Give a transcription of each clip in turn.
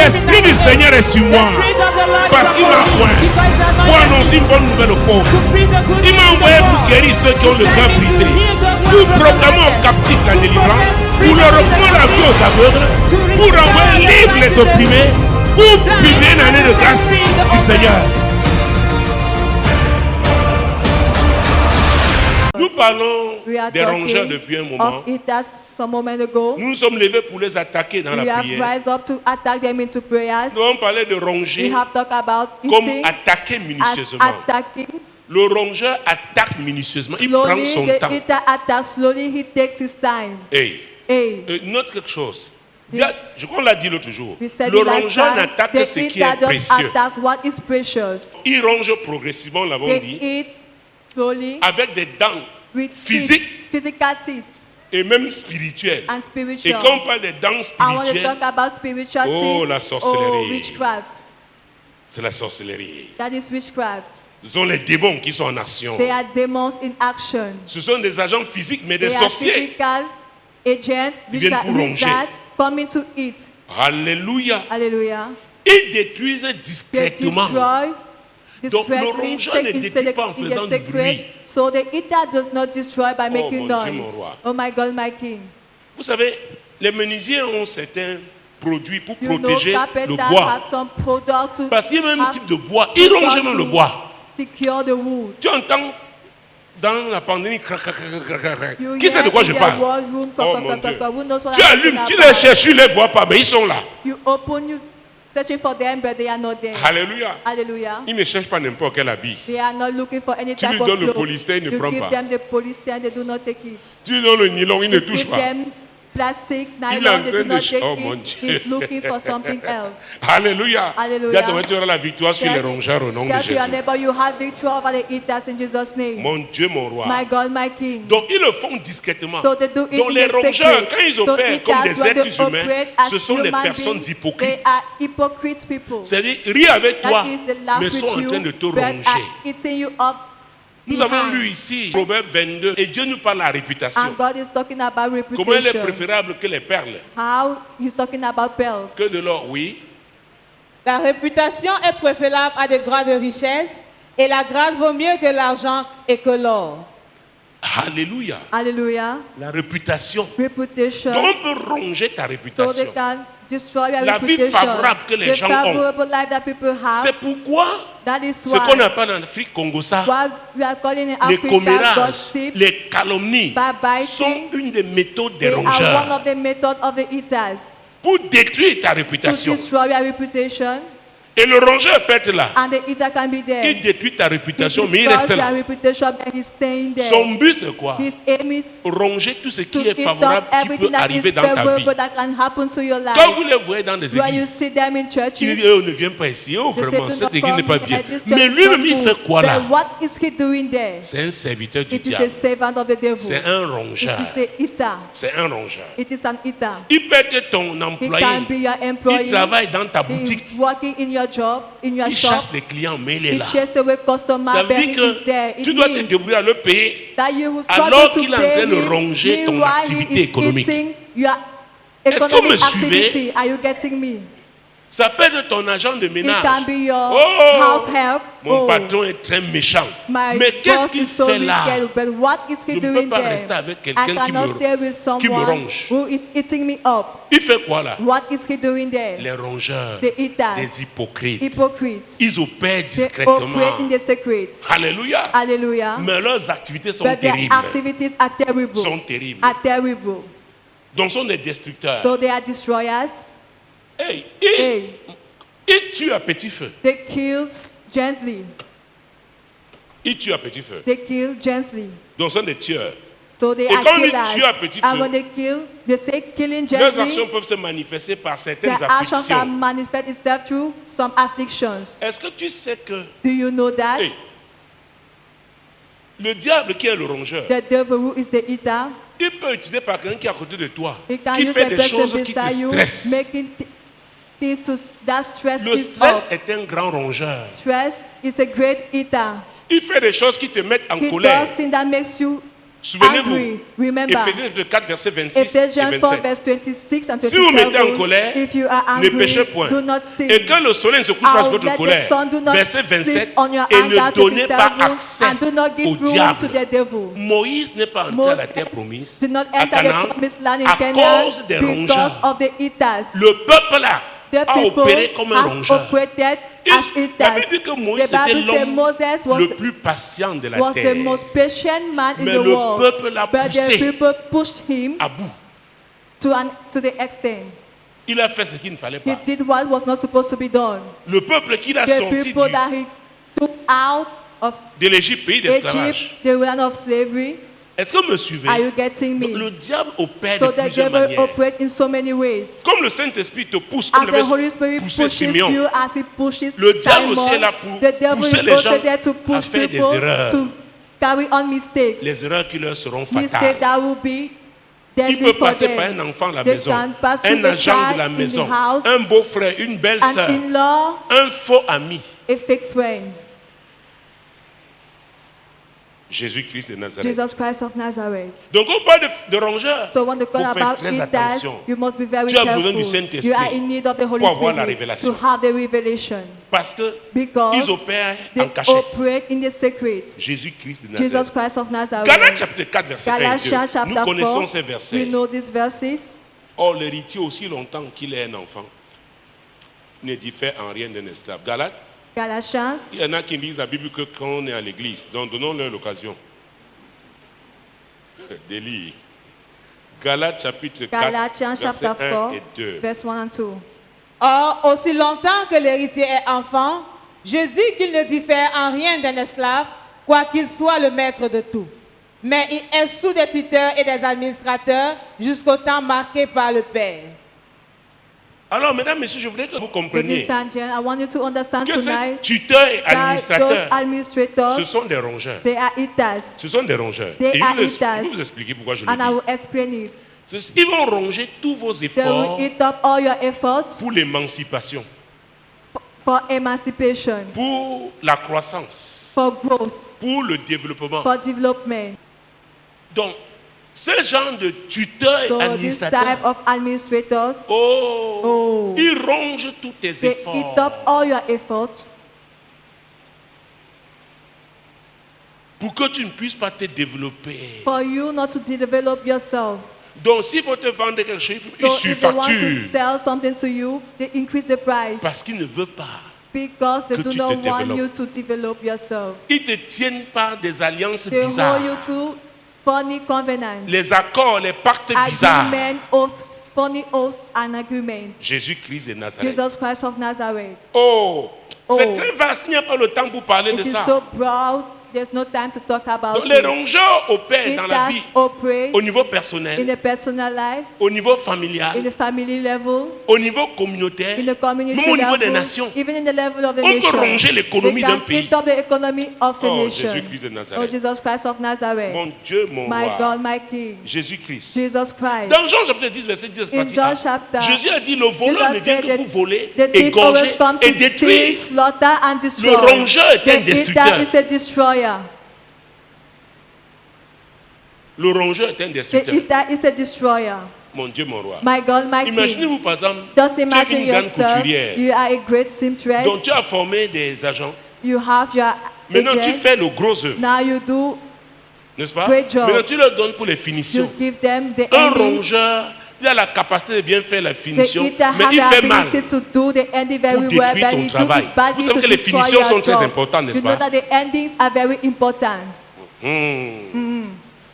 L'Esprit du Seigneur est sur moi parce qu'il m'a oint pour annoncer une bonne nouvelle aux pauvres. Il m'a envoyé pour guérir ceux qui ont le cœur brisé, pour proclamer aux captifs la délivrance, pour leur reprendre la vie aux aveugles, pour envoyer libre les opprimés, pour publier une année de grâce du Seigneur. Nous parlons des rongeurs depuis un moment. Nous nous sommes levés pour les attaquer dans la prière. Nous avons parlé de ronger comme attaquer minutieusement. Le rongeur attaque minutieusement. Il prend son temps. Note quelque chose. Je crois qu'on l'a dit l'autre jour. Le rongeur n'attaque que ce qui est précieux. Il ronge progressivement, l'avons dit. Avec des dents physiques et même spirituelles. Et quand on parle des dents spirituelles, oh la sorcellerie. C'est la sorcellerie. Ce sont les démons qui sont en action. Ce sont des agents physiques mais des sorciers. Ils viennent pour ronger. Alléluia. Ils détruisent discrètement. Donc le rongeur ne détruit pas en faisant du bruit. So the eater does not destroy by making noise. Oh my God, my King. Vous savez, les menuisiers ont certains produits pour protéger le bois. Parce qu'il y a même un type de bois. Ils rongent même le bois. Tu entends dans la pandémie, qui sait de quoi je parle? Oh mon Dieu. Tu allumes, tu les cherches, tu ne les vois pas, mais ils sont là. Searching for them, but they are not there. Alléluia. Hallelujah. Ils ne cherchent pas n'importe quel habit. They are not looking for any tu lui type donnes of le polyester, il ne prend pas. You give them the polyester, they do not take it. Tu lui donnes le nylon, il ne touche pas. Plastic, nylon, they do not take it. He's looking for something else. Alléluia. Hallelujah. Tu auras la victoire sur les rongeurs au nom de Jésus. You have victory over the eaters in Jesus' name. Mon Dieu, mon roi. My God, my King. Donc ils le font discrètement. So they do it donc in les rongeurs, quand ils so opèrent comme des êtres humains, ce sont des personnes hypocrites. They are hypocrite people. C'est-à-dire, rient avec toi, mais sont en train de te ronger. Nous avons lu ici Proverbe 22 et Dieu nous parle de la réputation. And God is talking about reputation. Comment elle est préférable que les perles? How he's talking about pearls. Que de l'or, oui. La réputation est préférable à de grandes richesses et la grâce vaut mieux que l'argent et que l'or. Alléluia. Alléluia. La réputation. Reputation. Donc on peut ronger ta réputation. So they can destroy your la vie favorable que les gens ont. C'est pourquoi ce qu'on appelle en Afrique Congossa, les commérages, les calomnies sont une des méthodes des rongeurs pour détruire ta réputation. Et le rongeur peut être là. Il détruit ta réputation, mais il reste là. Son but, c'est quoi? Ronger tout ce qui est favorable qui peut arriver dans ta vie. Quand vous les voyez dans des églises, ils disent, on ne vient pas ici. Oh, vraiment, cette église n'est pas bien. Mais lui-même, il fait quoi là? C'est un serviteur du diable. C'est un rongeur. C'est un rongeur. Il peut être ton employé. Il travaille dans ta boutique. Il chasse les clients, mais il est là. Ça veut dire que tu dois te débrouiller à le payer alors qu'il est en train de ronger ton activité économique. Est-ce que vous me suivez? Ça peut être ton agent de ménage. Mon patron est très méchant. Mais qu'est-ce qu'il fait là? Je ne peux pas rester avec quelqu'un qui me ronge. Il fait quoi là? Les rongeurs, les hypocrites. Ils opèrent discrètement. Alléluia. Mais leurs activités sont terribles. Sont terribles. Donc sont des destructeurs. So they are destroyers. Ils tuent à petit feu. They killed gently. Ils tuent à petit feu. They kill gently. Donc, ce sont des tueurs. So they et are quand killers. ils tuent à petit feu, and when they kill, they say killing gently. Leurs actions peuvent se manifester par certaines afflictions. Actions can manifest itself through some afflictions. Est-ce que tu sais que? Do you know that? Le diable qui est le rongeur. The devil who is the eater. Il peut utiliser par quelqu'un qui est à côté de toi, qui fait des choses qui te stressent. Le stress est un grand rongeur. Stress is a great eater. Il fait des choses qui te mettent en colère. Souvenez-vous, remember, Éphésiens 4, verset 26 Ephesians et 4, 27. verse 26 and 27. Si vous mettez en colère, if you are ne angry, péchez point. do not sin. Et que le soleil ne se couche pas sur Let votre the colère. sun do not Verset sit 27. on your Et anger, ne donnez pas 27, accès and do not au give room diable. to the devil. Moïse n'est pas entré à la terre promise, Did not à enter Canaan, the promised land in à Canaan cause des because rongeurs. of the eaters. Le peuple là The a people opéré comme un has rongeur. operated Et as la Bible eaters. dit que Moïse The était Bible says l'homme Moses was, le plus patient de la was terre. the most patient man in Mais the le world. peuple l'a But poussé the people pushed him à bout. to the extent. Il a fait ce qu'il ne fallait He pas. did what was not supposed to be done. Le peuple qu'il a The sorti people that he took out of de l'Égypte, pays Egypt, d'esclavage. the land of slavery. Est-ce que vous me suivez? Are you getting Donc, me? le diable opère So de the plusieurs devil manières. operates in so many ways. Comme le Saint-Esprit te pousse, comme As il the Holy avait Spirit poussé pushes Simeon. you, as he pushes Le diable aussi est Simon, là pour the devil pousser is les also gens there to à push faire des people erreurs. to carry on mistakes. Les erreurs qui leur seront Mistakes fatales. that will be Il deadly peut for passer par them. un enfant à la They maison, can pass un through the agent de la child in maison, the house, un beau-frère, une belle-sœur, an in-law, un faux ami. a fake friend. Jésus-Christ de Nazareth. Jesus Christ of Nazareth. Donc on parle de rongeurs. So when the Faut call faire about très eaters, attention. you must be very Tu as besoin careful. du Saint-Esprit You are in need of the Holy pour avoir la Spirit révélation. to have the revelation. Parce que Because ils opèrent en they cachette. operate in the secret. Jésus-Christ de Jesus Nazareth. Christ of Nazareth. Galates chapitre 4, verset 1 et 2. Galatians Nous chapter connaissons 4. ces We versets. know these verses. Or, l'héritier, aussi longtemps qu'il est un enfant, ne diffère en rien d'un esclave. Galates, Galatians. il y en a qui lisent la Bible que quand on est à l'église. Donc, donnons-leur l'occasion de lire. Galates chapitre 4, Galatians verset chapter 1 4, et 2. verse 1 and 2. Or, aussi longtemps que l'héritier est enfant, je dis qu'il ne diffère en rien d'un esclave, quoiqu'il soit le maître de tout. Mais il est sous des tuteurs et des administrateurs jusqu'au temps marqué par le Père. Alors, mesdames, messieurs, je voudrais que vous compreniez Ladies and gentlemen, I want you to understand que ces tonight tuteurs et that those administrateurs, ce administrators, sont des rongeurs. they are eaters. Ce sont des rongeurs. They Et je are vais eaters. vous expliquer pourquoi je le And I dis. will explain it. Ils vont ronger tous vos They efforts will eat up all your efforts pour l'émancipation, for emancipation, pour la croissance, for growth, pour le développement. for development. Donc, ce genre de tuteurs et So this administrateurs, type of administrators, oh, ils rongent tous tes they efforts eat up all your efforts pour que tu ne puisses pas te développer. for you not to develop yourself. Donc, s'il faut te vendre quelque chose, So ils if they want to surfacturent sell something to you, they increase the price parce qu'ils ne veulent pas. because they que do tu not te want développes. you to develop yourself. Ils te tiennent par des alliances They bizarres, hold you through funny covenants, les accords, les pactes bizarres. agreement, oaths, funny oaths and agreements. Jésus-Christ de Nazareth. Jesus Christ of Nazareth. Oh, c'est Oh. très vaste, il n'y a pas le temps pour parler de It is ça. so broad, there's no time to talk about Donc, les it. rongeurs opèrent It dans la vie does operate au niveau in personnel, the personal life, au niveau in familial, the family level, au niveau communautaire, in the community même au niveau des level, nations. even in the level of the On peut nation. ronger l'économie They d'un can pays. eat up the economy of a Oh, nation. Jésus-Christ de Oh, Nazareth. Jesus Christ of Nazareth. Mon Dieu, mon My roi. God, my King. Jésus-Christ. Jesus Christ. Dans Jean chapitre 10, verset 10, In partie John A, chapter, Jésus a dit, le voleur ne Jesus vient said que that pour voler, the thief always égorger comes et to détruire. steal, slaughter and destroy. Le rongeur est un The destructeur. eater is a destroyer. Le rongeur est un The destructeur. eater is a destroyer. Mon Dieu, mon roi. My God, my King. Imaginez-vous par exemple, Just tu es imagine une grande yourself. couturière. You are a great seamstress. Donc tu as formé des agents. You have your Maintenant tu agent. fais le gros œuvre, Now you do, n'est-ce pas? Great job. Maintenant tu leur donnes pour les you finitions. give them the Un endings. rongeur, il a la capacité de bien faire la The finition, eater mais has il the fait mal. ability to do the ending very Pour well, détruire but ton he do travail. it badly Vous savez to que les destroy finitions your sont très job. importantes, n'est-ce You know pas? that the endings are very important.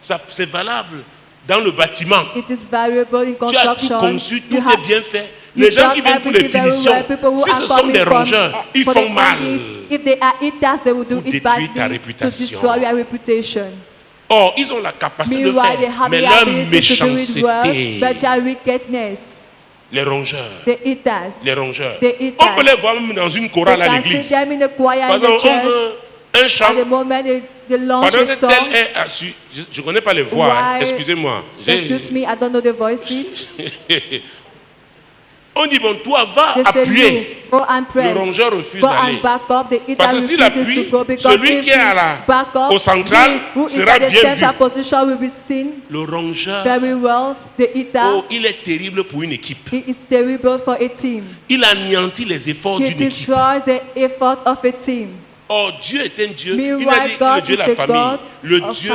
Ça, c'est valable dans le bâtiment. It is valuable in Tu as tout construction. conçu, tout You est have- bien fait. you Les gens done qui viennent pour les everything very finitions, well. People who si are ce sont coming des from, rongeurs, ils for the font mal. endings, if they are eaters, they will do Pour it détruire ta badly to réputation. destroy your reputation. Or, ils ont la capacité de Meanwhile, they faire, have mais the leur ability to do it well, méchanceté, but your wickedness, les rongeurs, the eaters, les rongeurs. the On peut eaters. les voir même dans une They chorale à can see l'église. them in the choir in Pendant the on church. veut un chant, At the moment they launch pendant a que song, tel est assis, je ne connais pas les voix, hein, Why- excusez-moi. excuse me, I don't know the voices. On dit, bon, toi, va They say appuyer. le rongeur refuse d'aller. Parce que s'il appuie, celui qui est au central sera bien vu. Le rongeur, il est terrible pour une équipe. Il anéantit les efforts d'une équipe. Oh, Dieu est un Dieu, il a dit le Dieu de la famille, le Dieu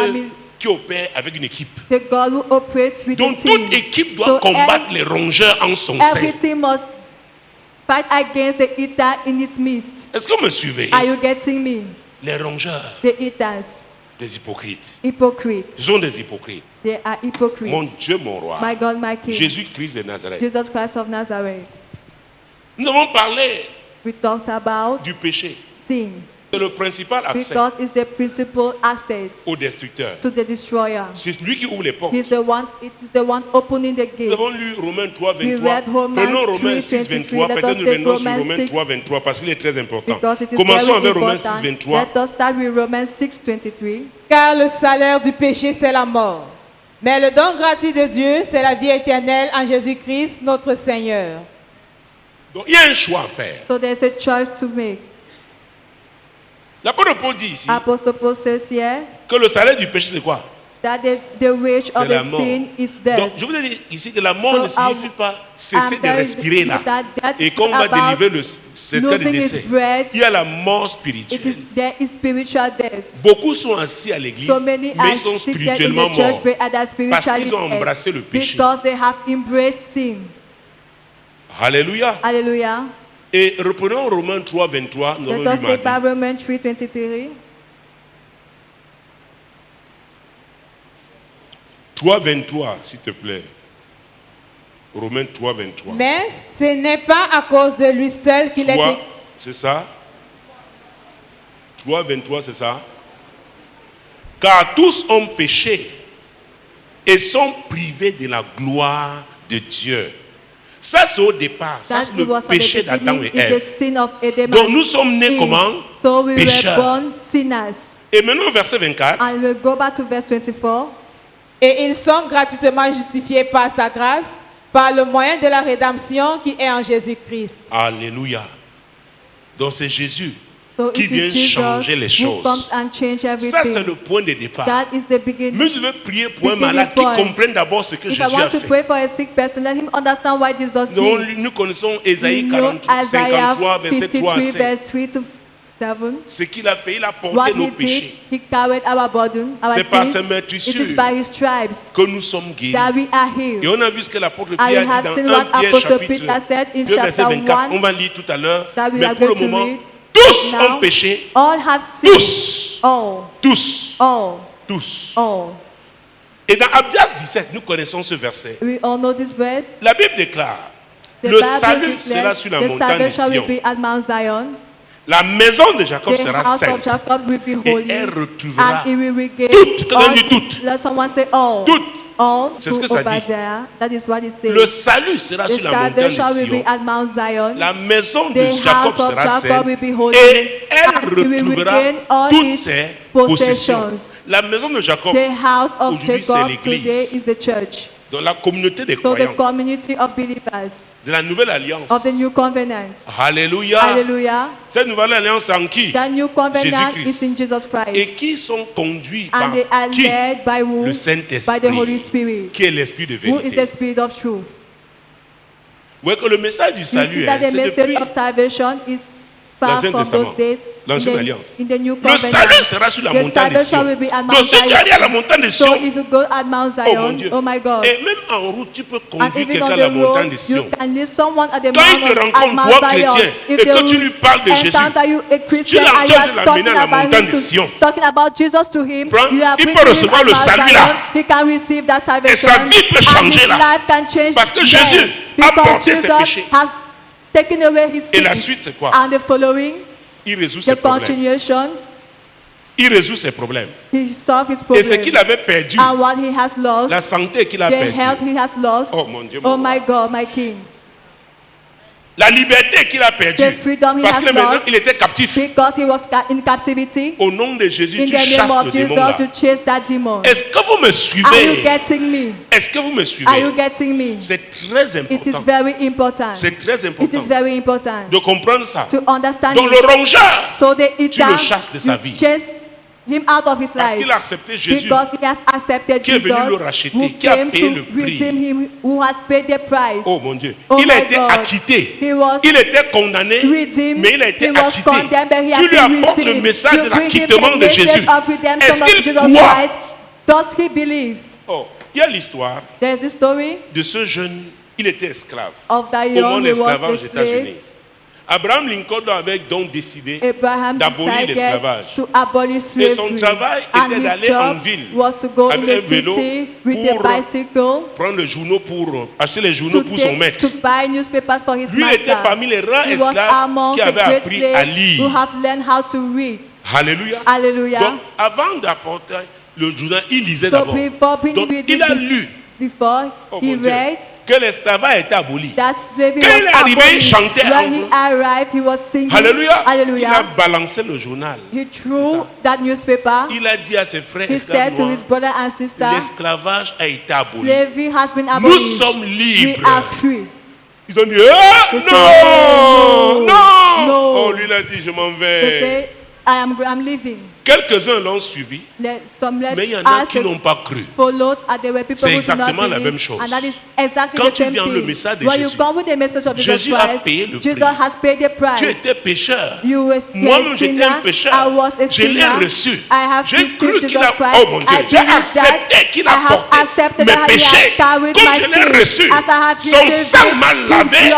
qui opère avec une équipe. Donc toute équipe doit combattre les rongeurs en son sein. Fight against the eater in his midst. Est-ce que vous me suivez? Are you getting me? Les rongeurs, the eaters, des hypocrites. Hypocrites. Ils sont des hypocrites. They are hypocrites. Mon Dieu, mon roi. My God, my King. Jésus-Christ de Nazareth. Jesus Christ of Nazareth. Nous avons parlé We talked about du péché. Sin. C'est le principal accès Because it's the principal access au destructeur. to the destroyer. C'est lui qui ouvre les portes. It is the one opening the gates. Nous avons lu Romains 3, 23. We read Romans Prenons Romains 6, 23. Peut-être nous revenons sur Romains 3, 23 parce qu'il est très important. Commençons avec Romains 6, 23. Let us start with Romans 6, 23. Car le salaire du péché, c'est la mort. Mais le don gratuit de Dieu, c'est la vie éternelle en Jésus-Christ, notre Seigneur. Donc il y a un choix à faire. So there's a choice to make. L'apôtre Paul dit ici Apostle Paul says here que le salaire du péché c'est quoi? That the wage of the sin is death. Donc je vous ai dit ici que la mort ne signifie pas cesser de respirer là. Et quand on va délivrer le certain de décès, il y a la mort spirituelle. There is spiritual death. Beaucoup sont assis à l'église, mais ils sont spirituellement morts parce qu'ils ont embrassé le péché. Because they have embraced sin. Alléluia. Alléluia. Et reprenons Romains 3, 23. Nous allons lire mardi. Romains 3, 23. 3, 23, s'il te plaît. Romains 3, 23. Mais ce n'est pas à cause de lui seul qu'il est... C'est ça? 3, 23, c'est ça? Car tous ont péché et sont privés de la gloire de Dieu. Ça, c'est au départ. Ça, c'est le péché d'Adam et Ève. Donc, nous sommes nés comment? Pécheurs. Et maintenant, verset 24. And we'll go back to verse 24. Et ils sont gratuitement justifiés par sa grâce, par le moyen de la rédemption qui est en Jésus-Christ. Alléluia. Donc, c'est Jésus qui vient changer les choses. Ça, c'est le point de départ. Mais je veux prier pour un malade qui comprenne d'abord ce que Jésus a fait. Nous connaissons Ésaïe 53, verset 3 à 5. Ce qu'il a fait, il a porté nos péchés. C'est par ses meurtrissures que nous sommes guéris. Et on a vu ce que l'apôtre Pierre a dit dans 1 Pierre chapitre 2, verset 24. On va lire tout à l'heure. Mais pour le moment, tous ont péché. Tous. Tous. Tous. Et dans Abdias 17, nous connaissons ce verset. La Bible déclare, le salut sera sur la montagne de Sion. La maison de Jacob sera sainte. Et elle retrouvera toutes. C'est ce que ça dit. Le salut sera sur la montagne de Sion. La maison de Jacob sera sainte. Et elle retrouvera toutes ses possessions. La maison de Jacob, aujourd'hui, c'est l'église. Dans la communauté des croyants. De la nouvelle alliance. Alléluia. Cette nouvelle alliance en qui? Jésus-Christ. Et qui sont conduits par qui? Le Saint-Esprit. Qui est l'Esprit de vérité. Vous voyez que le message du salut, c'est depuis l'Ancien Testament. L'ancienne alliance. Le salut sera sur la montagne de Sion. Donc si tu arrives à la montagne de Sion, oh mon Dieu, et même en route, tu peux conduire quelqu'un à la montagne de Sion. Quand il te rencontre, toi chrétien, et que tu lui parles de Jésus, tu l'entends de l'amener à la montagne de Sion. Il peut recevoir le salut là. Et sa vie peut changer là. Parce que Jésus a porté ses péchés. Et la suite, c'est quoi? Il résout ses problèmes. Il résout ses problèmes. Et ce qu'il avait perdu, la santé qu'il a perdue. Oh mon Dieu, oh my God, my King. La liberté qu'il a perdue. Parce que maintenant il était captif. Because he was in captivity. Au nom de Jésus, tu chasses le démon-là. Est-ce que vous me suivez? Are you getting me? Est-ce que vous me suivez? Are you getting me? C'est très important. It is very important. C'est très important. It is very important. De comprendre ça. To understand. Donc le rongeur, so the eater, tu le chasses de sa vie. Him out of his Parce life. qu'il a accepté Jésus, because he has accepted qui est venu Jesus, le racheter, qui a payé le prix. Him, who has paid the price. Oh mon Dieu, oh il a été acquitté, il était condamné, mais il a été acquitté. Tu lui apportes le message de l'acquittement de Jésus. Est-ce qu'il croit? Does he believe? Oh, il y a l'histoire de ce jeune, il était esclave. Of that young, au monde esclavage aux États-Unis. Abraham Lincoln avait donc décidé d'abolir l'esclavage. Et son travail était d'aller en ville avec un vélo pour prendre le journaux pour acheter les journaux pour son maître. Lui était parmi les rares esclaves qui avaient appris à lire. Alléluia. Donc avant d'apporter le journal, il lisait d'abord. Donc il a lu. Que l'esclavage était aboli. Quand il est arrivé, il chantait. Alléluia. Il a balancé le journal. He threw that newspaper. Il a dit à ses frères he said to his brother and sister, l'esclavage a été aboli. Slavery has been abolished. Nous sommes libres. We are free. Ils ont dit, non, non. Oh, lui il a dit, je m'en vais. They say, I'm leaving. Quelques-uns l'ont suivi, mais il y en a qui n'ont pas cru. C'est exactement la même chose. Quand tu viens le message de Jésus, Jésus a payé le prix. Tu étais pécheur. Moi-même j'étais un pécheur. Je l'ai reçu. J'ai cru qu'il a... Oh mon Dieu, j'ai accepté qu'il a porté mes péchés. Comme je l'ai reçu, son sang m'a lavé.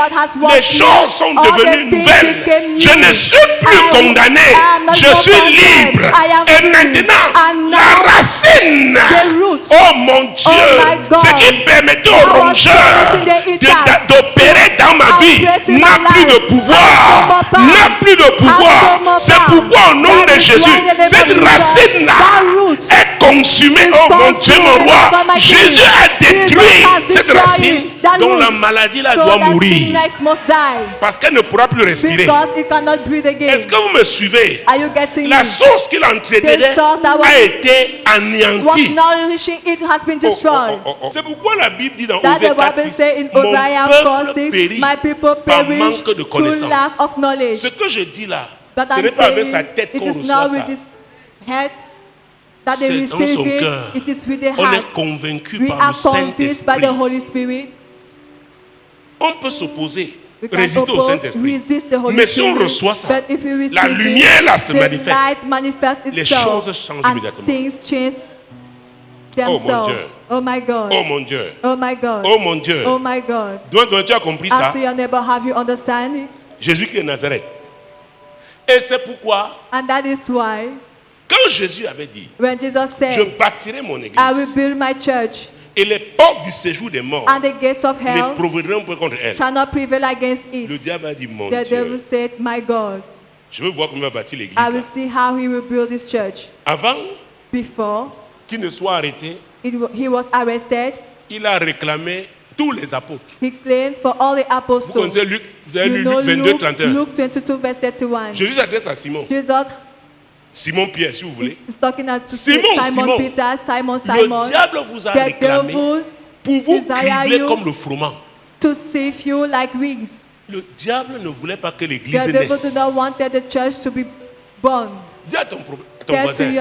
Les choses sont devenues nouvelles. Je ne suis plus condamné. Je suis libre. Et maintenant, la racine, oh mon Dieu, ce qui permettait au rongeur d'opérer dans ma vie n'a plus de pouvoir. N'a plus de pouvoir. C'est pourquoi au nom de Jésus, cette racine-là est consumée. Oh mon Dieu, mon roi, Jésus a détruit cette racine dont la maladie là doit mourir. Parce qu'elle ne pourra plus respirer. Est-ce que vous me suivez? La source qu'il entretenait a été anéantie. C'est pourquoi la Bible dit dans Osée 4:6, mon peuple périt par manque de connaissance. Ce que je dis là, ce n'est pas avec sa tête qu'on reçoit ça. C'est dans son cœur. On est convaincu par le Saint-Esprit. On peut s'opposer, résister au Saint-Esprit. Mais si on reçoit ça, la lumière là se manifeste. Les choses changent immédiatement. Oh mon Dieu. Oh my God. Oh mon Dieu. Oh my God. Oh mon Dieu. Oh my God. Donc tu as compris ça? Ask your neighbor, have you understand it? Jésus qui est Nazareth. Et c'est pourquoi, and that is why, quand Jésus avait dit, when Jesus said, je bâtirai mon église, I will build my church, et les portes du séjour des morts and the gates of hell ne prévaudront pas contre elle. Shall not prevail against it. Le diable a dit, mon the Dieu, devil said, my God, je veux voir comment il va bâtir l'église. I will see how he will build this church. Avant qu'il ne soit arrêté, he was arrested. Il a réclamé tous les apôtres. He claimed for all the apostles. Vous connaissez Luc, vous avez lu Luc 22, 31. Luke 22, verse 31. Jésus s'adresse à Simon. Simon Pierre, si vous voulez. Simon Peter, Simon. Le diable vous a réclamé pour vous cribler comme le froment. To sift you like weeds. Le diable ne voulait pas que l'église naisse. The devil did not want the church to be born. Dis à ton voisin,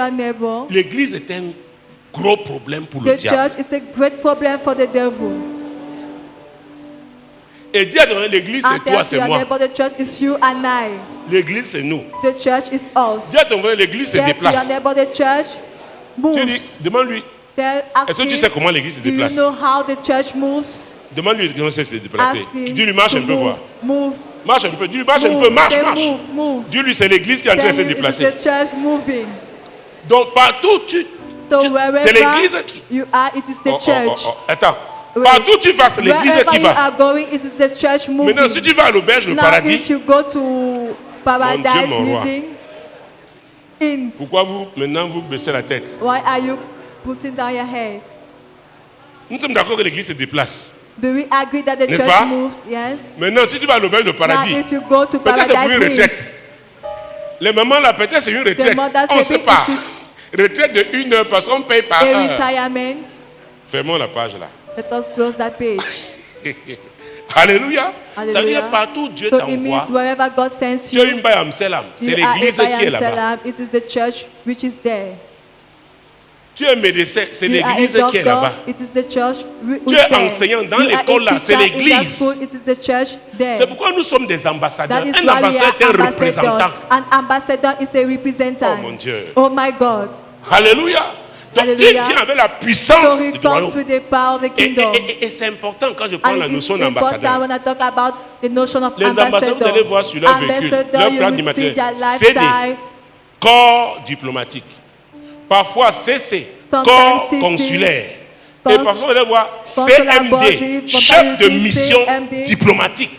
l'église est un gros problème pour le diable. The church is a great problem for the devil. Et dis à ton voisin, l'église c'est toi, c'est moi. The church is you and I. L'église c'est nous. The church is us. Dis à ton voisin, l'église se déplace. The church moves. Tu dis, demande-lui. Est-ce que tu sais comment l'église se déplace? Do you know how the church moves? Demande-lui comment ça se déplacer. Dis-lui, marche un peu, voir. Move. Marche un peu. Dis-lui, marche un peu. Marche. Move. Dis-lui, c'est l'église qui est en train de se déplacer. The church moving. Donc partout c'est l'église qui. You are, it is the church. Attends. Partout tu vas, c'est l'église qui va. You are going, it is the church moving. Maintenant, si tu vas à l'auberge, le paradis. If you go to paradise meeting. Pourquoi maintenant vous baissez la tête? Why are you putting down your head? Nous sommes d'accord que l'église se déplace. Do we agree that the N'est-ce church pas? moves? Yes. Maintenant, si tu vas à l'auberge de Now, paradis, if you go to peut-être c'est pour Paradise une Hills, retraite. Les mamans là, peut-être c'est une retraite. mothers, On ne sait maybe pas. it Retraite de 1 heure parce qu'on paye par a heure. retirement. Fermons la page là. Let us close that page. Alléluia. Ça veut dire Hallelujah. partout où Dieu So it t'envoie. means wherever God sends Tu es you, une Bayam Selam. C'est you are l'église a qui est là-bas. Salam. It is the church which is there. Tu es médecin, c'est You are a l'église qui est là-bas. doctor. It is the church which Tu is es there. enseignant dans You are a l'école là, c'est teacher in that l'église. school. It is the church there. C'est pourquoi nous sommes des ambassadeurs. That is Un why we ambassadeur est are un représentant. ambassadors. An ambassador is a representative. Oh mon Dieu. Oh my God. Alléluia. Donc il Hallelujah. vient avec la So puissance he du comes royaume. with the power of the kingdom. Et c'est important quand je prends And la it is notion important d'ambassadeur. when I talk about the notion of Les ambassadeurs, vous allez voir sur leur véhicule, Ambassador, leur you plan will see d'immatriculation. their C'est des lifestyle. corps diplomatiques. Parfois CC, Sometimes corps CC, consulaire. Et cons- parfois vous allez voir consular body, CMD, sometimes chef de you see mission CMD. diplomatique.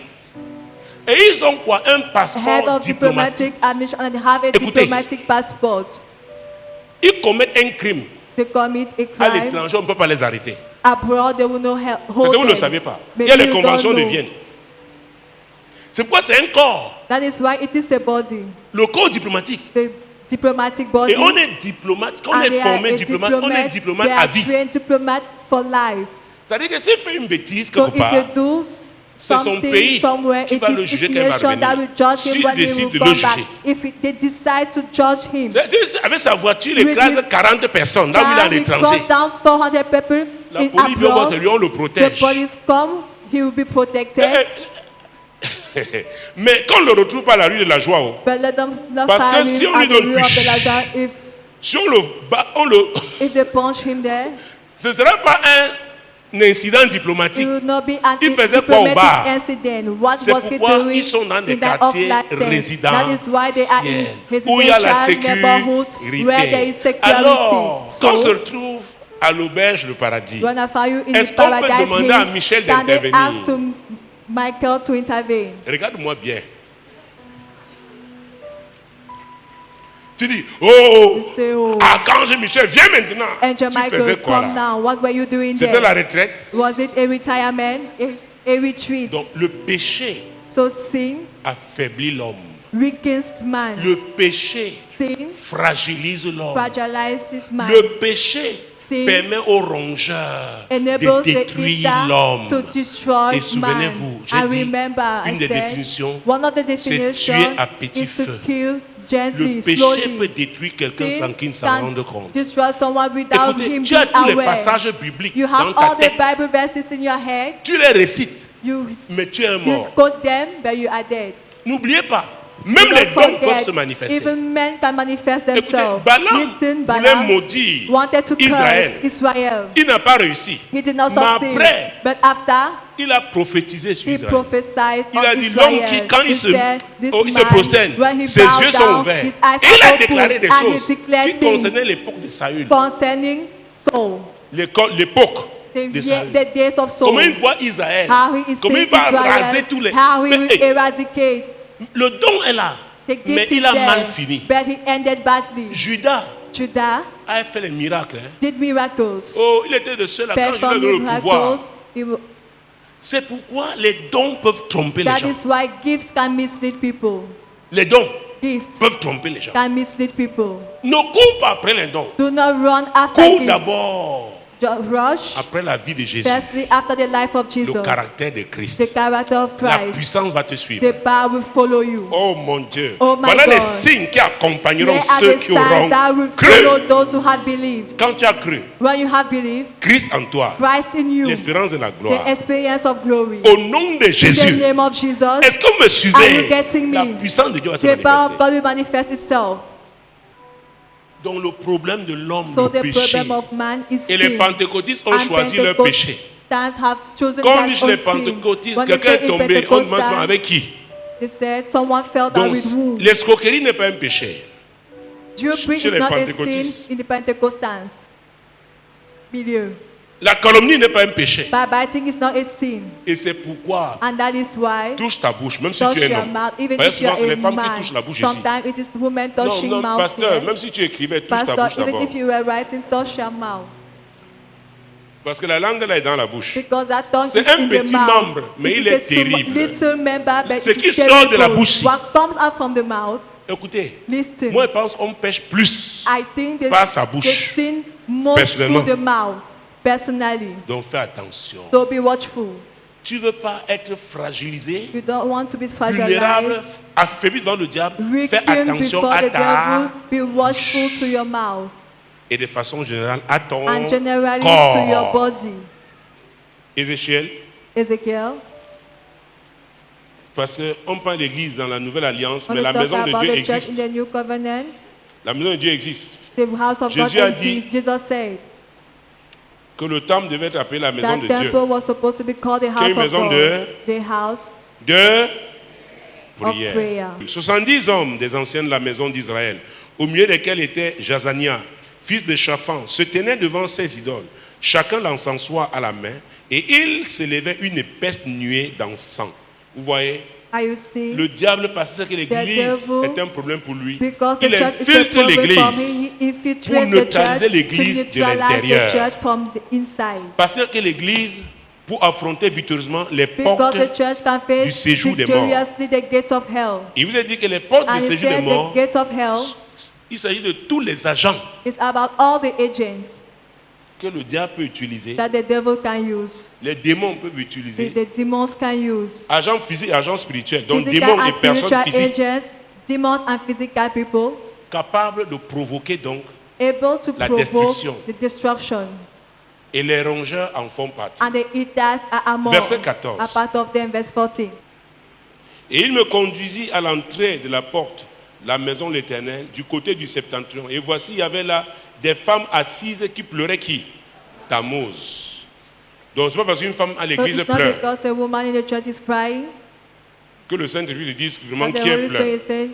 Et ils ont quoi? Un Head passeport of diplomatique. diplomatic admission and have a Écoutez. diplomatic passport. Ils commettent un crime. They commit a À crime. l'étranger, on ne peut pas les arrêter. Abroad, they will not hold Peut-être vous ne le them. savez pas. Il Maybe y a les you conventions don't de know. Vienne. C'est pourquoi c'est un corps. That is why it is a body, Le corps diplomatique. the diplomatic body. Et on est diplomate. Quand on And est they are formé a diplomate, on est diplomate they à are vie. trained diplomat for life. C'est-à-dire que s'il fait une bêtise So quelque if they part, do c'est son something pays somewhere, qui it va le is juger his quand il va nation that revenir. will judge him S'il when he décide will de le come back. juger. If they decide to judge him, avec sa voiture, il With écrase his 40 personnes là où il est à he l'étranger. crossed down 400 people La in police vient voir, c'est abroad. lui, on le The protège. police come, he will be protected. Mais quand on ne le retrouve pas à la rue de la joie, oh, But let them not Parce que find si him on lui at the donne rear of the plus- Lazare. si on le bat, If they punch him there, ce ne sera pas un incident it diplomatique. will not be an Il faisait quoi au bar? diplomatic incident. What C'est was he pourquoi doing ils sont dans des in that quartiers off-life? That is why they are in résidentiels, où il y a la residential neighborhoods where there is sécurité. security. Alors, quand on se So, retrouve à l'auberge du paradis, when I find you in est-ce the qu'on peut paradise demander à hills, Michel can they d'intervenir? ask to Michael to intervene? regarde-moi bien. Tu dis, oh, You say, oh, Archange Michel, viens maintenant. Angel Tu faisais Michael, quoi come là? now. What were you doing C'était la there? retraite. Was it a retirement, a retreat? Donc le péché So sin affaiblit l'homme. weakens man. Le péché Sin fragilise l'homme. fragilizes man. Le péché Sin permet aux rongeurs de Enables the détruire eater l'homme. to destroy Et souvenez-vous, man. j'ai I dit, remember une I des said, définitions, one of the c'est definitions tuer à petit is to feu. kill Le gently, péché slowly. peut détruire quelqu'un Sin sans qu'il ne s'en can rende compte. destroy someone without Écoutez, him tu as being tous les aware. passages bibliques You dans have ta all the tête. Bible verses in your head. Tu les récites, You, mais tu es you mort. quote them, but you are dead. N'oubliez pas, même les Don't dons peuvent forget, se manifester. even men can manifest Écoutez, themselves. Balaam Listen, voulait Balaam maudire wanted to Israël. curse Israel. Il n'a pas réussi. He did not Mais succeed. après, But after, il a prophétisé sur he Israël. prophesied Il on a dit, l'homme Israel. qui, quand il He se, said, this il se man, prosterne, when he ses bowed yeux sont down, ouverts. his eyes Et il a are déclaré open, des and he choses declared qui things concernaient l'époque de Saül. concerning Saul. L'époque The, de Saül. the days of Saul. Comment il voit Israël. How he is Comment seeing il va Israel. raser tous les... How he Mais, will hey, eradicate. le don est là. The Mais gift is il a there, mal fini. but he ended badly. Judas Judah a fait les miracles. Hein. did miracles. Oh, il était de ceux-là quand Judas Performed donne le miracles. pouvoir. He will- C'est pourquoi les dons peuvent tromper les That gens. is why gifts can mislead people. Les dons Gifts peuvent tromper les gens. can mislead people. Ne cours pas après les dons. Do not run after Cours gifts. d'abord Rush. après la vie de Jésus. Firstly, after the life of Jesus, Le caractère de Christ. the character of La Christ, puissance va te suivre. the power will follow you. Oh mon Dieu. Oh my Voilà les God. signes qui accompagneront Here are ceux the qui auront signs that will cru. follow those who have believed. Quand tu as cru, When you have believed, Christ en toi, Christ in you, l'espérance de la gloire. the experience of glory. Au nom de In the Jésus, name of Jesus, est-ce que vous me are suivez? you getting La me? puissance de Dieu va se The power of manifester. God will manifest itself. Donc le problème de l'homme, So le the péché. problem of man is Et les sin. pentecôtistes ont And choisi leur péché. Pentecostals have chosen Quand on their dit chez les own sin. pentecôtistes, When they quelqu'un say est in tombé, on demande Pentecostal, avec qui? they said someone fell down Donc with whom? l'escroquerie n'est pas un péché. Jewelry chez is les not a sin pentecôtistes. in the Pentecostals milieu. La calomnie n'est pas un péché. Backbiting is not a sin. Et c'est pourquoi And that is why touche ta bouche, même si touch tu es un your homme. mouth, even Voyez, if you souvent, are c'est les a femmes qui man. touchent la bouche ici. Sometimes it is the woman Non, touching non, mouth pasteur, here. même si tu écrivais, touche ta Pastor, bouche even d'abord. if you were writing, touch your mouth. Parce que la langue là est dans la bouche. Because that tongue C'est is un in the petit mouth. membre, mais It il is a est terrible. little member, but Ce it qui is sort de la terrible. bouche. What comes out from the mouth, Écoutez, listen. moi je pense qu'on pêche plus I think that par sa they bouche. sin most through Personnellement. the mouth, personally. Donc fais attention. So be watchful. Tu veux pas être fragilisé, You don't want to be vulnérable, fragile, affaibli devant le diable. Fais weakened attention before à the ta devil. Be watchful to your mouth et de façon générale à ton and generally corps. to your body. Ézéchiel, Ezekiel, parce qu'on parle d'église dans la nouvelle alliance, when mais we la talk maison de about Dieu the church existe. in the new covenant, La maison de Dieu existe. the house of God Jésus a dit exists. Jesus said que le temple devait être appelé la maison that de Dieu. temple was supposed to be called the house of maison God, de- the house De of prière. prayer. 70 hommes des anciens de la maison d'Israël, au milieu desquels était Jazania, fils de Shaphan, se tenaient devant ces idoles, chacun l'encensoir à la main, et il s'élevait une épaisse nuée d'encens. Vous voyez, Are you seeing? le diable pensait que l'église devil, est un problème pour lui. Because the Il church is a infiltre problem for l'église me, he infiltrates pour the neutraliser church l'église to de neutralize l'intérieur. the church from the inside. Parce que l'église, pour affronter victorieusement les Because portes, the church can du face séjour des morts. victoriously the gates of hell. il vous a dit que les portes And du he séjour des said morts, the gates of hell il s'agit de tous les agents is about all the agents que le diable peut utiliser, that the devil can use, les démons peuvent utiliser, the demons can use. agents physiques et agents spirituels, donc Physical démons and et personnes spiritual physiques, agents, demons and physical people, capables de provoquer donc, able to La provoke destruction. the destruction. et les rongeurs en font partie. And the eaters are among Verset us, 14. a part of them. Verse 14. Et il me conduisit à l'entrée de la porte, la maison de l'Éternel, du côté du septentrion. Et voici, il y avait là des femmes assises qui pleuraient qui? Tammuz. Donc c'est pas parce qu'une femme à So l'église it's not pleure because a woman in the church is crying que le Saint-Esprit lui dise vraiment that the qui elle Holy pleure. Spirit says,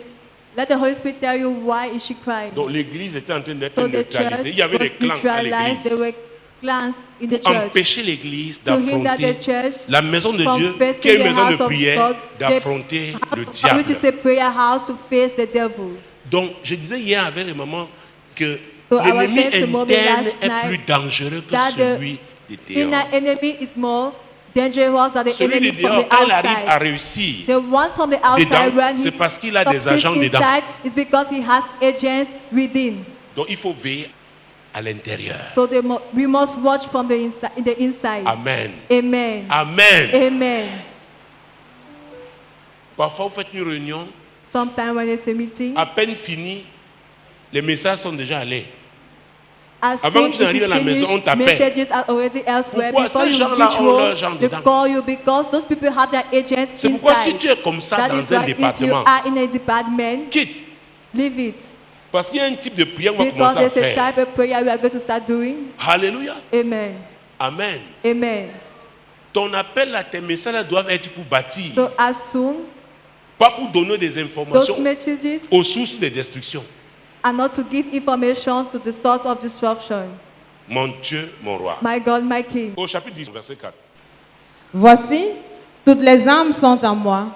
let the Holy Spirit tell you why is she crying. Donc l'église était en train d'être So the neutralisée. church Il y avait was des clans à neutralized. There l'église. were clans in the Pour church empêcher l'église to hinder d'affronter the church la maison de from Dieu, facing qui est une the maison house de of prière, God, d'affronter le which diable. is a prayer house to face the devil. Donc je disais hier avec les mamans que So I was l'ennemi saying to mommy interne last est night plus dangereux que that celui de inner dehors. enemy is more dangerous than the Celui enemy de from dehors, the quand il arrive à outside. réussir, The one from the outside, dedans, when c'est he parce qu'il a des succeeds agents dedans. inside, is because he has agents within. Donc il faut veiller à l'intérieur. So we must watch from the inside. In the inside. Amen. Amen. Amen. Amen. Parfois vous faites une réunion, Sometimes when there's a meeting, à peine fini, les messages sont déjà allés. as Avant soon que tu n'arrives as it à la is maison, on finished, t'appelle. messages are already elsewhere. Pourquoi Before ces you gens-là reach ont leurs home, gens they dedans? call you because those people have their agents C'est pourquoi si inside. tu es comme ça That dans is un why if you département, are in a department, quitte. leave it. Parce qu'il y a un type de prière qu'on va Because commencer à there's a faire. type of prayer we are going to start doing. Alléluia. Amen. Amen. Amen. Ton appel à tes messages là doivent être pour bâtir, So as soon pas pour donner des those informations messages aux sources de destruction. are not to give information to the source of destruction. Mon Dieu, mon roi. My God, my King. Au chapitre 10, verset 4. Voici, toutes les âmes sont en moi.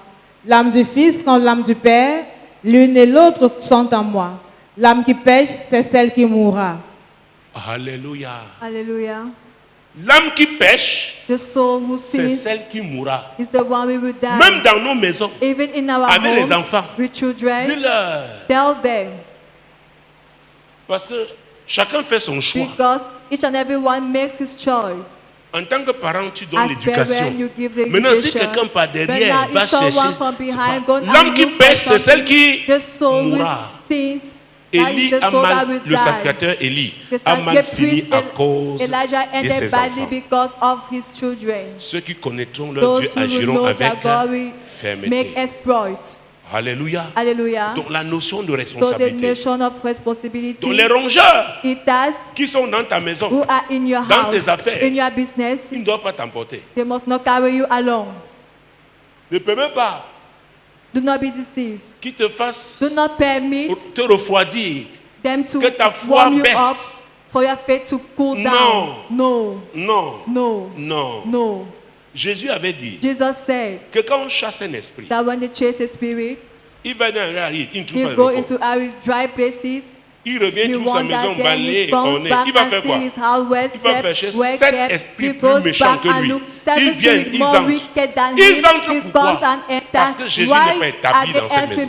L'âme du Fils comme l'âme du Père, l'une et l'autre sont en moi. L'âme qui pêche, c'est celle qui mourra. Alléluia. Hallelujah. L'âme qui pêche, The soul who c'est sins celle qui mourra. is the one we will die. Même dans nos maisons, Even in our avec les homes, enfants. with children, dis-leur. tell them. Parce que chacun fait son choix. Because each and every one makes his choice. En tant que parent, tu donnes As l'éducation. parent, you give the Maintenant, si education. quelqu'un par But derrière now va if someone chercher, from c'est behind pas- goes and l'âme qui look for pêche, c'est celle something, qui the soul which mourra. sins, that Élie is the a soul that mal, will le die. sacrificateur Élie The a mal priest fini à cause Elijah de ended ses badly enfants. because of his children. Ceux qui connaîtront leur Dieu Those who will agiront know avec that God will fermeté. make exploits. Alléluia. Hallelujah. Donc la notion de So the responsabilité. notion of responsibility, Donc les rongeurs eaters qui sont dans ta maison, who are in your dans house, tes affaires, in your business, ils ne doivent pas t'emporter. they must not carry you along. Ne permets pas Do not be deceived. qu'ils te fassent Do not permit te refroidir. them to Que ta foi warm you baisse. up for your faith to cool Non. down. No, Non, no, non. no. Jésus avait dit Jesus said que quand on chasse un esprit, that when they chase a spirit, il va dans un rare, il ne trouve he pas de go repos. into arid, dry places. Il revient trouve sa maison balayée et ornée. Il va faire quoi? Il va chercher 7 esprits plus méchants que lui. Ils viennent, ils entrent. Ils entrent pourquoi? Parce que Jésus n'est pas établi dans cette maison.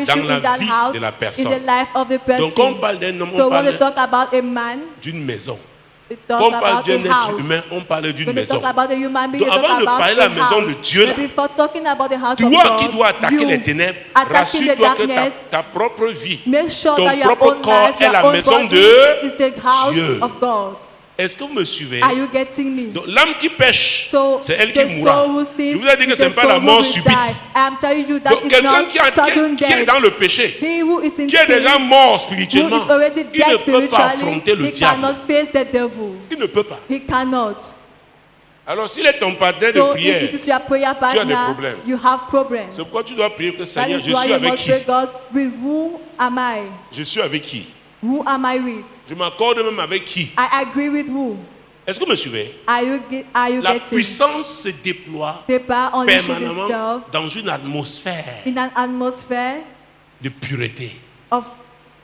Dans la vie de la personne. Donc quand on parle d'un homme, on parle d'une maison. Quand on parle d'un être humain, on parle d'une maison. Donc avant de parler de la maison de Dieu, toi qui dois attaquer les ténèbres, rassure-toi que ta propre vie, ton propre corps est la maison de Dieu. Est-ce que vous me suivez? Donc l'âme qui pêche, c'est elle qui mourra. Je vous ai dit que ce n'est pas la mort subite. Donc quelqu'un qui est dans le péché, qui est déjà mort spirituellement, il ne peut pas affronter le diable. Il ne peut pas. Alors s'il est ton partenaire de prière, tu as des problèmes. C'est pourquoi tu dois prier que Seigneur, je suis avec qui? Je suis avec qui? Who am I with? Je m'accorde même avec qui? I agree with who? Est-ce que vous me suivez? Are you La puissance se déploie permanemment dans une atmosphère de pureté.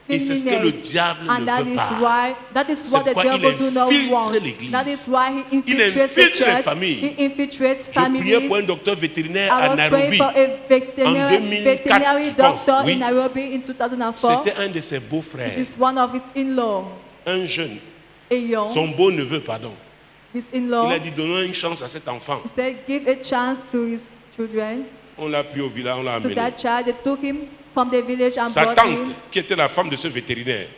Et c'est ce que le diable ne veut pas. That is what the devil do not want. That is why he infiltrates the church. He infiltrates families. Je priais pour un docteur vétérinaire à Nairobi en 2004, doctor in Nairobi in 2004. C'était un de ses beaux-frères. It is one of his in-law. Un jeune. Son beau-neveu, pardon. His in-law. Il a dit, donnons une chance à cet enfant. He said, give a chance to his children. On l'a pris au village, on l'a amené. To that child, they took him from the village and sa brought tante, him. qui était la femme de ce vétérinaire,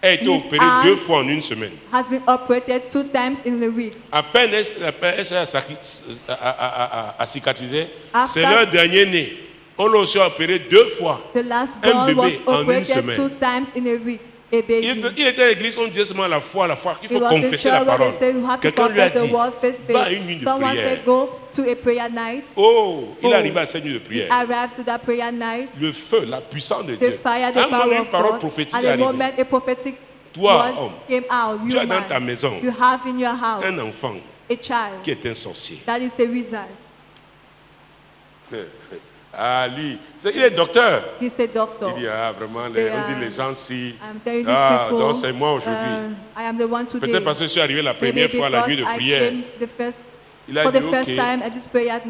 a été opérée 2 fois en une semaine. Has been operated 2 times in a week. À peine elle s'est à cicatriser, c'est leur dernier né. On l'a aussi opéré 2 fois. The last born was operated 2 times in a week. A baby. Il était à l'église, on disait seulement la foi, qu'il faut confesser la parole. Quelqu'un lui a dit, va à une nuit de prière. Go to a prayer night. Il arrive à cette nuit de prière. Arrived to that prayer night. Le feu, la puissance de Dieu. Fire, the power une parole prophétique est arrivée. A prophetic toi, homme, came out. tu as dans ta maison you have in your house un enfant a child qui est un sorcier. That is a wizard. Ah, lui, il est docteur. He's a doctor. Il dit, vraiment, on dit les gens si. Donc c'est moi aujourd'hui. Peut-être parce que je suis arrivé la première fois à la nuit de prière. Il a dit, OK.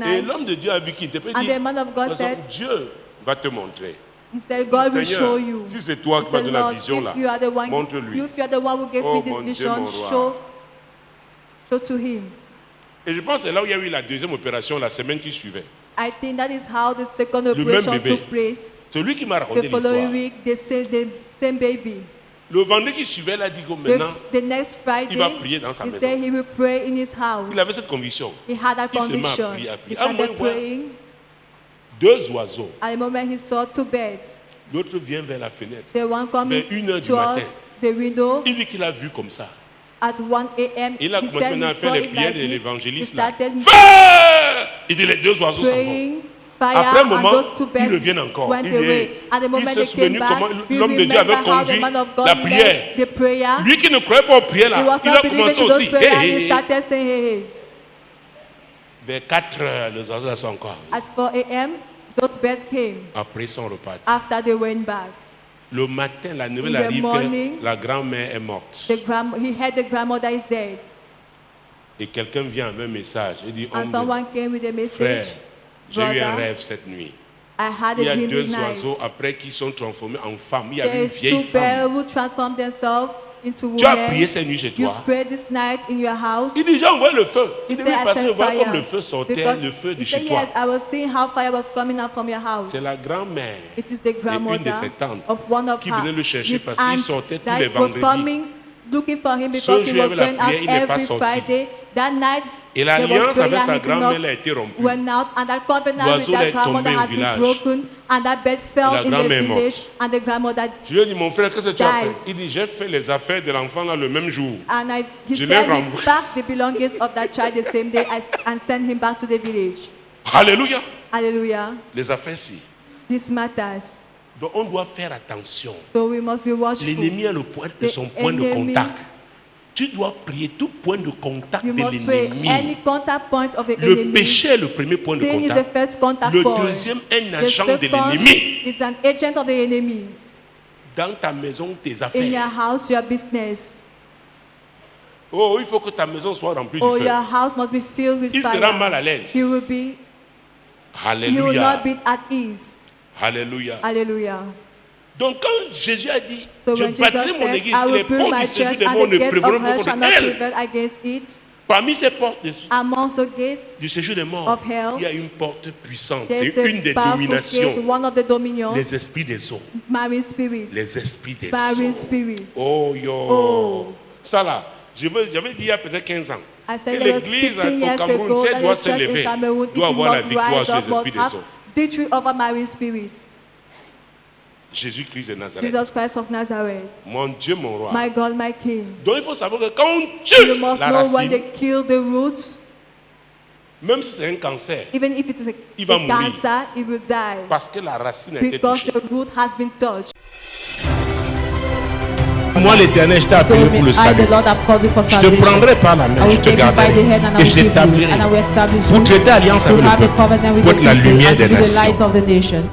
Et l'homme de Dieu a vu qu'il n'était pas dit, Dieu va te montrer. He said, God will show you. Si c'est toi qui m'as donné la vision là, montre-lui. If you are the one who gave me this vision, show to him. Et je pense que c'est là où il y a eu la deuxième opération la semaine qui suivait. I think that is how the second operation took place. C'est lui qui m'a raconté l'histoire. The following week, the same baby. Le vendredi qui suivait, il a dit que maintenant, the next Friday, il va prier dans sa maison. Said he will pray in his house. Il avait cette conviction. He had that conviction. He started praying. 2 oiseaux. At the moment he saw 2 birds. L'autre vient vers la fenêtre. The one coming vers 1h du to matin. us, the window. Il dit qu'il a vu comme ça. At 1 a.m. Il a commencé maintenant à faire les prières de l'évangéliste là. Feu! Il dit les 2 oiseaux s'en vont. Après un moment, ils reviennent encore. Il s'est souvenu comment l'homme de Dieu avait conduit la prière. Lui qui ne croyait pas aux prières là, il a commencé aussi. Vers 4 heures, les oiseaux sont encore. At 4 a.m., those birds came. Après, ils sont repartis. After they went back. Le matin, la nouvelle arrive que la grand-mère est morte. He heard the grandmother is dead. Et quelqu'un vient avec un message. Il dit, someone came with a message. Frère, j'ai eu un rêve cette nuit. Il y a 2 oiseaux après qui sont transformés en femmes. Il y a une vieille femme. Tu as prié cette nuit chez toi. Il dit, j'ai envoyé le feu. Il dit, parce que je vois comme le feu sortait, le feu de chez toi. C'est la grand-mère et une de ses tantes qui venait le chercher parce qu'il sortait tous les vendredis. Looking for him because he was going out every Friday. That night, et l'alliance avec sa grand-mère a été rompue. Went out, and that covenant with that grandmother has been broken, and that bed fell in the village, and the grandmother Je lui ai dit, mon frère, qu'est-ce que tu as fait? Il dit, j'ai fait les affaires de l'enfant là le même jour. He said he packed the belongings of that child the same day and sent him back to the village. Alléluia. Hallelujah. Les affaires si. This matters. Donc on doit faire attention. So we must be watchful. L'ennemi est son point de contact. Tu dois prier tout point de contact de l'ennemi. Le péché est le premier point de contact. Le deuxième est un agent de l'ennemi. Dans ta maison, tes affaires. In your house, your business. Oh, il faut que ta maison soit remplie Oh, de feu. your house must be filled with Il fire. sera mal à l'aise. He will be. Alléluia. He will not be at ease. Alléluia. Hallelujah. Donc quand Jésus a dit, So je when Jesus bâtirai mon said, église, I les will build portes my du séjour church des and morts the ne gates of prévaudront hell pas shall contre not elle. prevail against it. Parmi ces portes Amongst the gates du séjour des morts, of hell, il y a une porte puissante. there's C'est une a des powerful dominations. gate, one of the dominions, Les esprits des eaux. marine spirits. Les esprits des Marine eaux. spirits. Oh yo. Oh. Ça là, j'avais dit il y a peut-être 15 ans. I Que said there was l'église 15 au years Cameroun, ago si elle that doit the se church in lever, Cameroon, doit it avoir la must victoire rise sur up, les must esprits have des eaux. victory over marine spirits. Jésus-Christ de Nazareth. Jesus Christ of Nazareth. Mon Dieu, mon roi. My God, my King. Donc il faut savoir que quand on tue You must la know when racine, they kill the roots, même si c'est un cancer, even if it is Il va a mourir. cancer, it will die. parce que la racine a été Because touchée. the root has been touched. Moi, l'Éternel, je t'ai appelé Told pour me, le I, salut. the Lord, have called you for Je te salvation. prendrai par la main, I je will te take you by garderai the hand and I et will je keep you t'établirai and I will establish pour you traiter alliance to avec have le a peuple, covenant with pour the être la people lumière and to des be the light nations. of the nation.